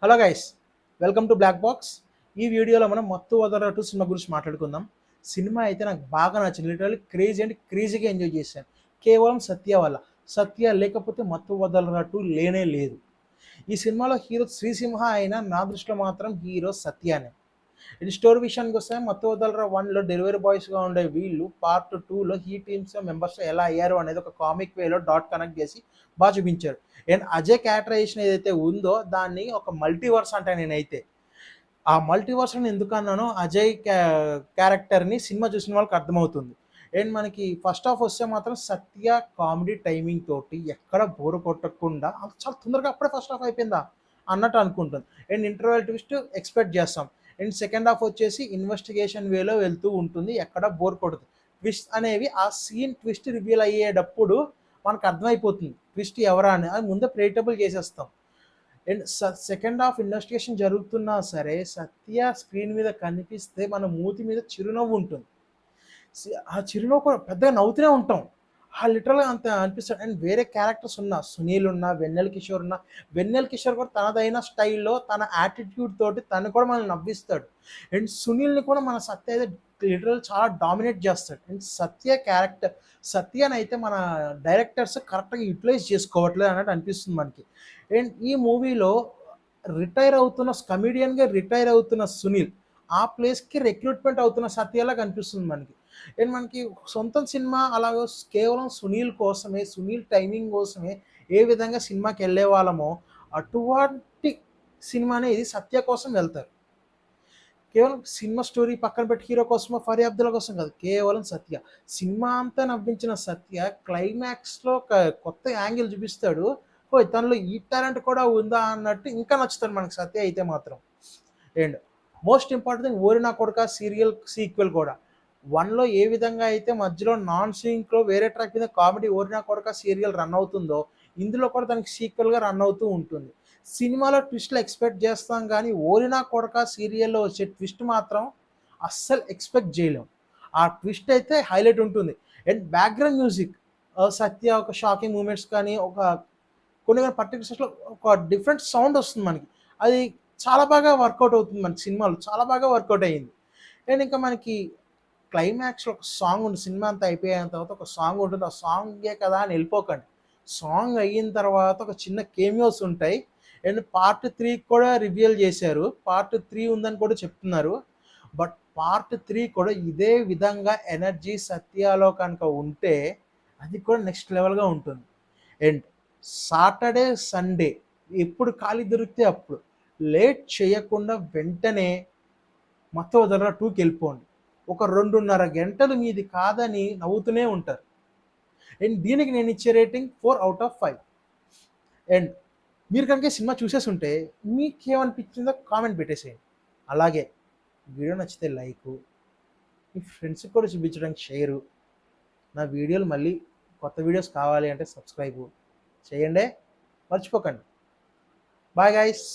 Hello guys, welcome to Black Box. ఈ వీడియోలో మనం మత్తు వదలరా సినిమా గురించి మాట్లాడుకుందాం. సినిమా అయితే నాకు బాగా నచ్చింది. లిటరల్లీ క్రేజీ అంటే క్రేజీగా ఎంజాయ్ చేశాను. కేవలం సత్య వల్ల. సత్య లేకపోతే మత్తు వదలరా లేనే లేదు. ఈ సినిమాలో హీరో శ్రీసింహ అయినా నా దృష్టిలో మాత్రం హీరో సత్యానే. ఇది స్టోరీ విషయానికి వస్తే మత్తు వదలరా 1లో డెలివరీ బాయ్స్గా ఉండే వీళ్ళు పార్ట్ 2లో ఈ టీమ్స్ మెంబర్స్ ఎలా అయ్యారు అనేది ఒక కామిక్ వేలో డాట్ కనెక్ట్ చేసి బాగా చూపించారు. అండ్ అజయ్ క్యారెక్టరైజేషన్ ఏదైతే ఉందో దాన్ని ఒక మల్టీవర్స్ అంటే నేనైతే ఆ మల్టీవర్స్ అని ఎందుకు అన్నానో అజయ్ క్యారెక్టర్ని సినిమా చూసిన వాళ్ళకి అర్థమవుతుంది. అండ్ మనకి ఫస్ట్ హాఫ్ వస్తే మాత్రం సత్య కామెడీ టైమింగ్ తోటి ఎక్కడ బోరు కొట్టకుండా చాలా తొందరగా అప్పుడే ఫస్ట్ హాఫ్ అయిపోయిందా అన్నట్టు అనుకుంటుంది. అండ్ ఇంటర్వెల్ ట్విస్ట్ ఎక్స్పెక్ట్ చేస్తాం. అండ్ సెకండ్ హాఫ్ వచ్చేసి ఇన్వెస్టిగేషన్ వేలో వెళ్తూ ఉంటుంది, ఎక్కడ బోర్ కొడుతుంది. ట్విస్ట్ అనేవి ఆ సీన్ ట్విస్ట్ రివీల్ అయ్యేటప్పుడు మనకు అర్థమైపోతుంది ట్విస్ట్ ఎవరా అని, అది ముందే ప్రేటబుల్ చేసేస్తాం. అండ్ సెకండ్ హాఫ్ ఇన్వెస్టిగేషన్ జరుగుతున్నా సరే సత్య స్క్రీన్ మీద కనిపిస్తే మన మూతి మీద చిరునవ్వు ఉంటుంది. ఆ చిరునవ్వు కూడా పెద్దగా నవ్వుతూనే ఉంటాం. లిటరల్గా అంత అనిపిస్తాడు. అండ్ వేరే క్యారెక్టర్స్ ఉన్నా, సునీల్ ఉన్నా, వెన్నెల కిషోర్ ఉన్నా, వెన్నెల కిషోర్ కూడా తనదైన స్టైల్లో తన యాటిట్యూడ్ తోటి తను కూడా మనల్ని నవ్విస్తాడు. అండ్ సునీల్ని కూడా మన సత్య అయితే లిటరల్ చాలా డామినేట్ చేస్తాడు. అండ్ సత్య క్యారెక్టర్ సత్యని అయితే మన డైరెక్టర్స్ కరెక్ట్గా యూటిలైజ్ చేసుకోవట్లేదు అన్నట్టు అనిపిస్తుంది మనకి. అండ్ ఈ మూవీలో కమిడియన్గా రిటైర్ అవుతున్న సునీల్ ఆ ప్లేస్కి రిక్రూట్మెంట్ అవుతున్న సత్యలా కనిపిస్తుంది మనకి. అండ్ మనకి సొంతం సినిమా అలాగ కేవలం సునీల్ కోసమే, సునీల్ టైమింగ్ కోసమే ఏ విధంగా సినిమాకి వెళ్ళే వాళ్ళమో అటువంటి సినిమానే ఇది సత్య కోసం వెళ్తారు. కేవలం సినిమా స్టోరీ పక్కన పెట్టి హీరో కోసమో ఫరీ అబ్దుల్లా కోసం కాదు, కేవలం సత్య. సినిమా అంతా నవ్వించిన సత్య క్లైమాక్స్లో ఒక కొత్త యాంగిల్ చూపిస్తాడు. ఓ తనలో ఈ టాలెంట్ కూడా ఉందా అన్నట్టు ఇంకా నచ్చుతాడు మనకి సత్య అయితే మాత్రం. అండ్ మోస్ట్ ఇంపార్టెంట్ ఓరి నా కొడుక సీరియల్ సీక్వెల్ కూడా 1లో ఏ విధంగా అయితే మధ్యలో నాన్ సింక్లో వేరే ట్రాక్ మీద కామెడీ ఓరి నా కొడుక సీరియల్ రన్ అవుతుందో ఇందులో కూడా దానికి సీక్వెల్గా రన్ అవుతూ ఉంటుంది. సినిమాలో ట్విస్ట్లు ఎక్స్పెక్ట్ చేస్తాం కానీ ఓరినా కొడక సీరియల్లో వచ్చే ట్విస్ట్ మాత్రం అస్సలు ఎక్స్పెక్ట్ చేయలేం. ఆ ట్విస్ట్ అయితే హైలైట్ ఉంటుంది. అండ్ బ్యాక్గ్రౌండ్ మ్యూజిక్ సత్య ఒక షాకింగ్ మూమెంట్స్ కానీ కొన్ని పర్టికులర్స్లో ఒక డిఫరెంట్ సౌండ్ వస్తుంది మనకి. అది చాలా బాగా వర్కౌట్ అవుతుంది మనకి సినిమాలో, చాలా బాగా వర్కౌట్ అయ్యింది. అండ్ ఇంకా మనకి క్లైమాక్స్లో ఒక సాంగ్ ఉంది. సినిమా అంతా అయిపోయిన తర్వాత ఒక సాంగ్ ఉంటుంది. ఆ సాంగే కదా అని వెళ్ళిపోకండి. సాంగ్ అయిన తర్వాత ఒక చిన్న కేమియోస్ ఉంటాయి. అండ్ పార్ట్ 3 కూడా రివీల్ చేశారు. పార్ట్ 3 ఉందని కూడా చెప్తున్నారు. బట్ పార్ట్ 3 కూడా ఇదే విధంగా ఎనర్జీ సత్యాలో కనుక ఉంటే అది కూడా నెక్స్ట్ లెవెల్గా ఉంటుంది. అండ్ సాటర్డే సండే ఎప్పుడు ఖాళీ దొరికితే అప్పుడు లేట్ చేయకుండా వెంటనే మత్తవదల 2కి వెళ్ళిపోండి. ఒక 2.5 గంటలు మీది కాదని నవ్వుతూనే ఉంటారు. అండ్ దీనికి నేను ఇచ్చే రేటింగ్ 4/5. అండ్ మీరు కనుక సినిమా చూసేసి ఉంటే మీకేమనిపించిందో కామెంట్ పెట్టేసేయండి. అలాగే వీడియో నచ్చితే లైకు, మీ ఫ్రెండ్స్కి కూడా చూపించడానికి షేరు, నా వీడియోలు మళ్ళీ కొత్త వీడియోస్ కావాలి అంటే సబ్స్క్రైబు చేయండి, మర్చిపోకండి. Bye guys.